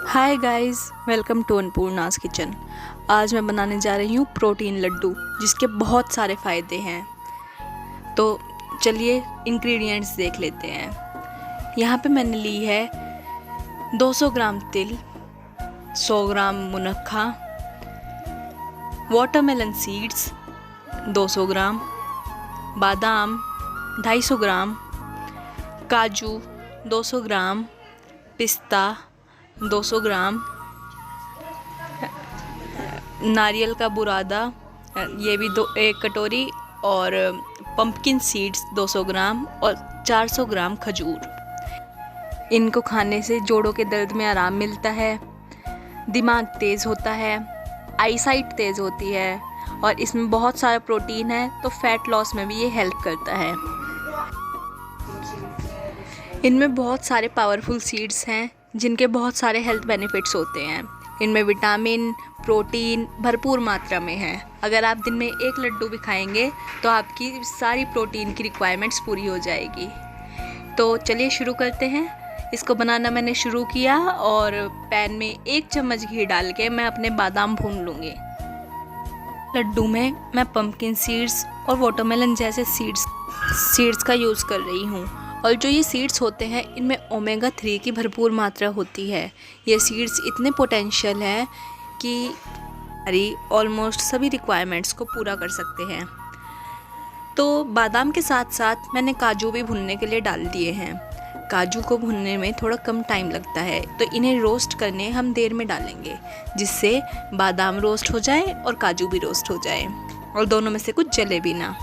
Hi guys, welcome to Annapurna's kitchen. आज मैं बनाने जा रही हूँ प्रोटीन लड्डू, जिसके बहुत सारे फ़ायदे हैं। तो चलिए इंग्रेडिएंट्स देख लेते हैं। यहाँ पे मैंने ली है 200 ग्राम तिल, 100 ग्राम मुनक्खा, वाटरमेलन सीड्स 200 ग्राम, बादाम 250 ग्राम, काजू 200 ग्राम, पिस्ता 200 ग्राम, नारियल का बुरादा ये भी 1 कटोरी, और पंपकिन सीड्स 200 ग्राम और 400 ग्राम खजूर। इनको खाने से जोड़ों के दर्द में आराम मिलता है, दिमाग तेज़ होता है, आईसाइट तेज़ होती है और इसमें बहुत सारा प्रोटीन है, तो फैट लॉस में भी ये हेल्प करता है। इनमें बहुत सारे पावरफुल सीड्स हैं जिनके बहुत सारे हेल्थ बेनिफिट्स होते हैं। इनमें विटामिन, प्रोटीन भरपूर मात्रा में है। अगर आप दिन में 1 लड्डू भी खाएंगे तो आपकी सारी प्रोटीन की रिक्वायरमेंट्स पूरी हो जाएगी। तो चलिए शुरू करते हैं। इसको बनाना मैंने शुरू किया और पैन में 1 चम्मच घी डाल के मैं अपने बादाम भून लूँगी। लड्डू में मैं पंपकिन सीड्स और वाटरमेलन जैसे सीड्स का यूज़ कर रही हूँ। और जो ये सीड्स होते हैं इनमें ओमेगा 3 की भरपूर मात्रा होती है। ये सीड्स इतने पोटेंशियल हैं कि हमारी ऑलमोस्ट सभी रिक्वायरमेंट्स को पूरा कर सकते हैं। तो बादाम के साथ साथ मैंने काजू भी भुनने के लिए डाल दिए हैं। काजू को भुनने में थोड़ा कम टाइम लगता है, तो इन्हें रोस्ट करने हम देर में डालेंगे, जिससे बादाम रोस्ट हो जाए और काजू भी रोस्ट हो जाए और दोनों में से कुछ जले भी ना।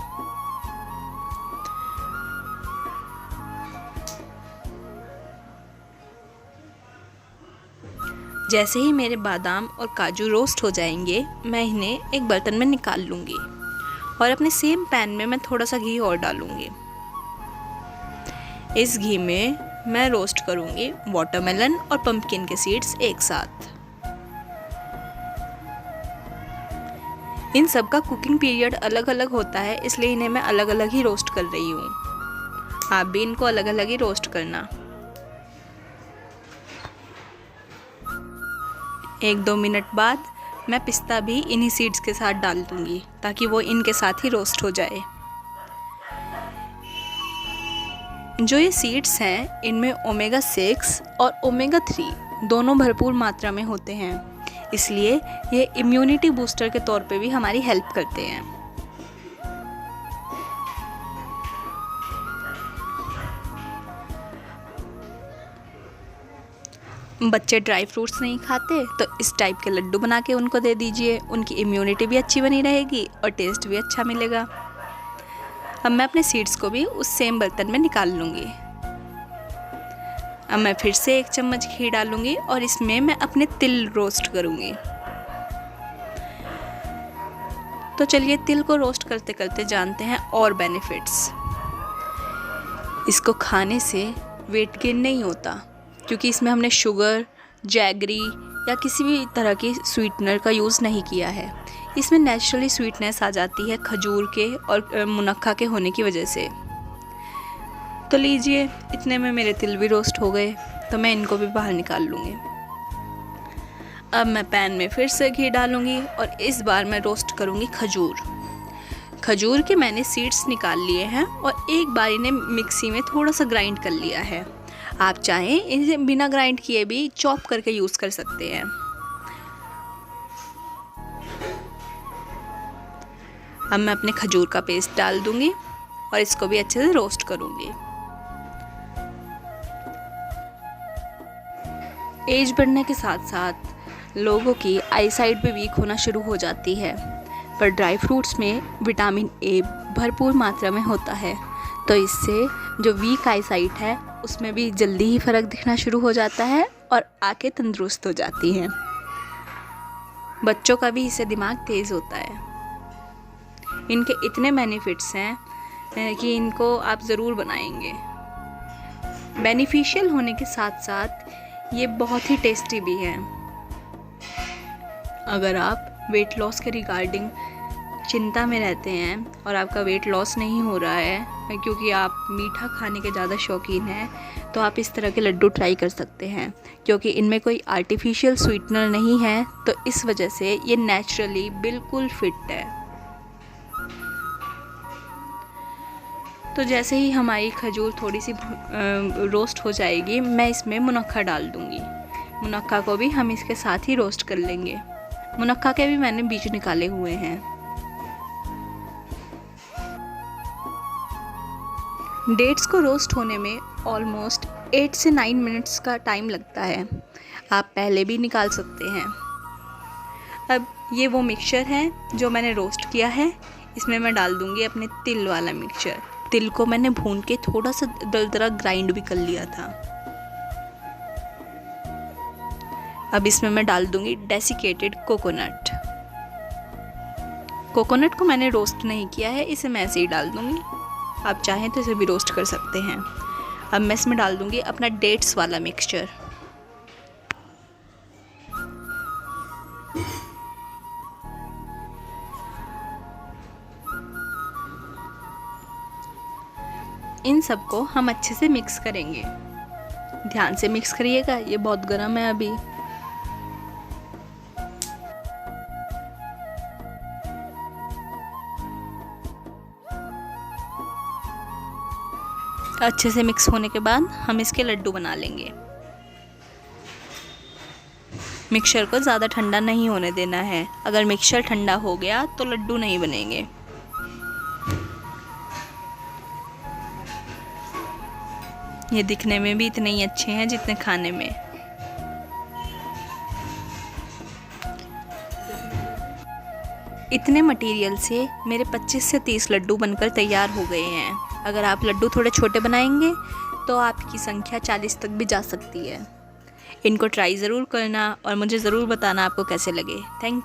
जैसे ही मेरे बादाम और काजू रोस्ट हो जाएंगे, मैं इन्हें एक बर्तन में निकाल लूँगी और अपने सेम पैन में मैं थोड़ा सा घी और डालूँगी। इस घी में मैं रोस्ट करूँगी वाटरमेलन और पंपकिन के सीड्स एक साथ। इन सब का कुकिंग पीरियड अलग अलग होता है, इसलिए इन्हें मैं अलग अलग ही रोस्ट कर रही हूँ। आप भी इनको अलग अलग ही रोस्ट करना। 1-2 मिनट बाद मैं पिस्ता भी इन्हीं सीड्स के साथ डाल दूँगी, ताकि वो इनके साथ ही रोस्ट हो जाए। जो ये सीड्स हैं इनमें ओमेगा 6 और ओमेगा 3 दोनों भरपूर मात्रा में होते हैं, इसलिए ये इम्यूनिटी बूस्टर के तौर पे भी हमारी हेल्प करते हैं। बच्चे ड्राई फ्रूट्स नहीं खाते तो इस टाइप के लड्डू बना के उनको दे दीजिए, उनकी इम्यूनिटी भी अच्छी बनी रहेगी और टेस्ट भी अच्छा मिलेगा। अब मैं अपने सीड्स को भी उस सेम बर्तन में निकाल लूँगी। अब मैं फिर से 1 चम्मच घी डालूँगी और इसमें मैं अपने तिल रोस्ट करूँगी। तो चलिए तिल को रोस्ट करते करते जानते हैं और बेनिफिट्स। इसको खाने से वेट गेन नहीं होता, क्योंकि इसमें हमने शुगर, जैगरी या किसी भी तरह की स्वीटनर का यूज़ नहीं किया है। इसमें नेचुरली स्वीटनेस आ जाती है खजूर के और मुनक्खा के होने की वजह से। तो लीजिए, इतने में मेरे तिल भी रोस्ट हो गए, तो मैं इनको भी बाहर निकाल लूँगी। अब मैं पैन में फिर से घी डालूँगी और इस बार मैं रोस्ट करूँगी खजूर के मैंने सीड्स निकाल लिए हैं और एक बार इन्हें मिक्सी में थोड़ा सा ग्राइंड कर लिया है। आप चाहें इसे बिना ग्राइंड किए भी चॉप करके यूज़ कर सकते हैं। अब मैं अपने खजूर का पेस्ट डाल दूंगी और इसको भी अच्छे से रोस्ट करूंगी। एज बढ़ने के साथ साथ लोगों की आईसाइट भी वीक होना शुरू हो जाती है, पर ड्राई फ्रूट्स में विटामिन ए भरपूर मात्रा में होता है, तो इससे जो वीक आईसाइट है उसमें भी जल्दी ही फ़र्क दिखना शुरू हो जाता है और आंखें तंदुरुस्त हो जाती हैं। बच्चों का भी इससे दिमाग तेज़ होता है। इनके इतने बेनिफिट्स हैं कि इनको आप ज़रूर बनाएंगे। बेनिफिशियल होने के साथ साथ ये बहुत ही टेस्टी भी हैं। अगर आप वेट लॉस के रिगार्डिंग चिंता में रहते हैं और आपका वेट लॉस नहीं हो रहा है क्योंकि आप मीठा खाने के ज़्यादा शौकीन हैं, तो तो आप इस तरह के लड्डू ट्राई कर सकते हैं। क्योंकि इनमें कोई आर्टिफिशियल स्वीटनर नहीं है, तो इस वजह से ये नेचुरली बिल्कुल फिट है। तो जैसे ही हमारी खजूर थोड़ी सी रोस्ट हो जाएगी, मैं इसमें मुनक्का डाल दूँगी। मुनक्का को भी हम इसके साथ ही रोस्ट कर लेंगे। मुनक्का के भी मैंने बीज निकाले हुए हैं। डेट्स को रोस्ट होने में ऑलमोस्ट 8 से 9 मिनट्स का टाइम लगता है। आप पहले भी निकाल सकते हैं। अब ये वो मिक्सचर है जो मैंने रोस्ट किया है, इसमें मैं डाल दूँगी अपने तिल वाला मिक्सचर। तिल को मैंने भून के थोड़ा सा दरदरा ग्राइंड भी कर लिया था। अब इसमें मैं डाल दूंगी डेसिकेटेड कोकोनट। कोकोनट को मैंने रोस्ट नहीं किया है, इसे मैं ऐसे ही डाल दूंगी। आप चाहें तो इसे भी रोस्ट कर सकते हैं। अब मैं इसमें डाल दूंगी अपना डेट्स वाला मिक्सचर। इन सबको हम अच्छे से मिक्स करेंगे। ध्यान से मिक्स करिएगा, ये बहुत गर्म है अभी। अच्छे से मिक्स होने के बाद हम इसके लड्डू बना लेंगे। मिक्सचर को ज़्यादा ठंडा नहीं होने देना है। अगर मिक्सचर ठंडा हो गया तो लड्डू नहीं बनेंगे। ये दिखने में भी इतने ही अच्छे हैं जितने खाने में। इतने मटेरियल से मेरे 25 से 30 लड्डू बनकर तैयार हो गए हैं। अगर आप लड्डू थोड़े छोटे बनाएंगे तो आपकी संख्या 40 तक भी जा सकती है। इनको ट्राई ज़रूर करना और मुझे ज़रूर बताना आपको कैसे लगे। थैंक